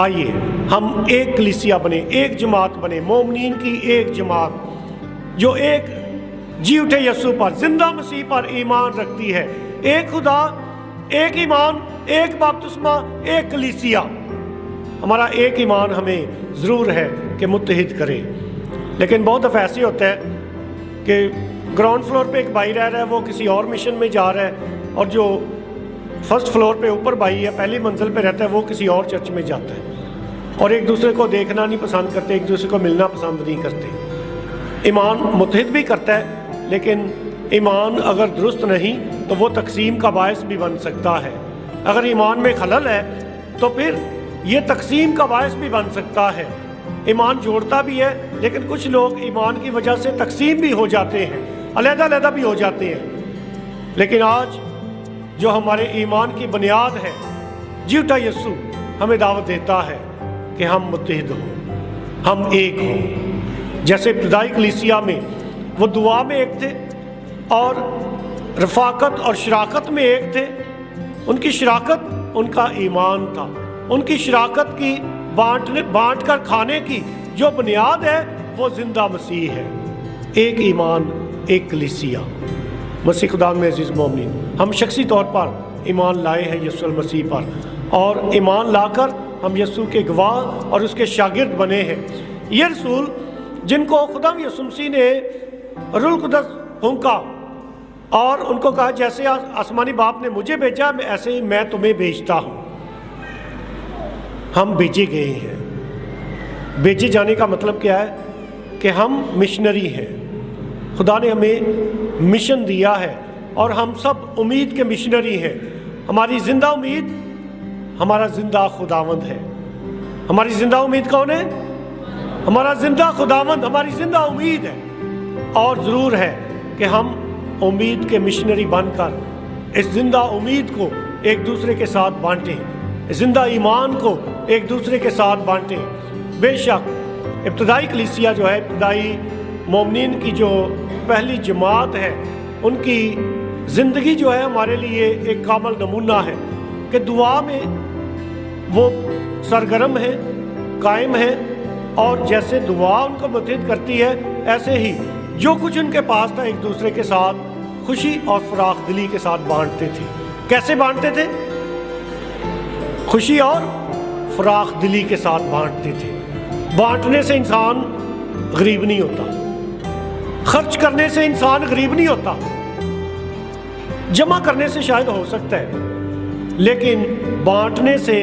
آئیے ہم ایک کلیسیا بنے، ایک جماعت بنے، مومنین کی ایک جماعت جو ایک جی اٹھے یسوع پر، زندہ مسیح پر ایمان رکھتی ہے، ایک خدا، ایک ایمان، ایک بپتسمہ، ایک کلیسیا۔ ہمارا ایک ایمان ہمیں ضرور ہے کہ متحد کرے، لیکن بہت دفعہ ایسے ہوتا ہے کہ گراؤنڈ فلور پہ ایک بھائی رہ رہا ہے، وہ کسی اور مشن میں جا رہا ہے، اور جو فرسٹ فلور پہ اوپر بھائی ہے، پہلی منزل پہ رہتا ہے، وہ کسی اور چرچ میں جاتا ہے، اور ایک دوسرے کو دیکھنا نہیں پسند کرتے، ایک دوسرے کو ملنا پسند نہیں کرتے۔ ایمان متحد بھی کرتا ہے، لیکن ایمان اگر درست نہیں تو وہ تقسیم کا باعث بھی بن سکتا ہے۔ اگر ایمان میں خلل ہے تو پھر یہ تقسیم کا باعث بھی بن سکتا ہے۔ ایمان جوڑتا بھی ہے، لیکن کچھ لوگ ایمان کی وجہ سے تقسیم بھی ہو جاتے ہیں، علیحدہ علیحدہ بھی ہو جاتے ہیں۔ لیکن آج جو ہمارے ایمان کی بنیاد ہے، جیوٹا یسوع ہمیں دعوت دیتا ہے کہ ہم متحد ہوں، ہم ایک ہوں۔ جیسے ابتدائی کلیسیا میں وہ دعا میں ایک تھے اور رفاقت اور شراکت میں ایک تھے۔ ان کی شراکت ان کا ایمان تھا، ان کی شراکت کی بانٹ کر کھانے کی جو بنیاد ہے وہ زندہ مسیح ہے۔ ایک ایمان، ایک کلیسیا۔ مسیح خدا میں عزیز مومنین، ہم شخصی طور پر ایمان لائے ہیں یسوع المسیح پر، اور ایمان لا کر ہم یسوع کے گواہ اور اس کے شاگرد بنے ہیں۔ یہ رسول جن کو خدا یسوع مسیح نے روح القدس پھونکا اور ان کو کہا جیسے آسمانی باپ نے مجھے بھیجا ایسے ہی میں تمہیں بھیجتا ہوں، ہم بھیجے گئے ہیں۔ بھیجے جانے کا مطلب کیا ہے؟ کہ ہم مشنری ہیں۔ خدا نے ہمیں مشن دیا ہے اور ہم سب امید کے مشنری ہیں۔ ہماری زندہ امید ہمارا زندہ خداوند ہے۔ ہماری زندہ امید کون ہے؟ ہمارا زندہ خداوند، ہماری زندہ امید ہے۔ اور ضرور ہے کہ ہم امید کے مشنری بن کر اس زندہ امید کو ایک دوسرے کے ساتھ بانٹیں، زندہ ایمان کو ایک دوسرے کے ساتھ بانٹیں۔ بے شک ابتدائی کلیسیا جو ہے، ابتدائی مومنین کی جو پہلی جماعت ہے، ان کی زندگی جو ہے ہمارے لیے ایک کامل نمونہ ہے کہ دعا میں وہ سرگرم ہے، قائم ہے، اور جیسے دعا ان کو متحد کرتی ہے، ایسے ہی جو کچھ ان کے پاس تھا ایک دوسرے کے ساتھ خوشی اور فراخ دلی کے ساتھ بانٹتے تھے۔ کیسے بانٹتے تھے؟ خوشی اور فراخ دلی کے ساتھ بانٹتے تھے۔ بانٹنے سے انسان غریب نہیں ہوتا، خرچ کرنے سے انسان غریب نہیں ہوتا، جمع کرنے سے شاید ہو سکتا ہے، لیکن بانٹنے سے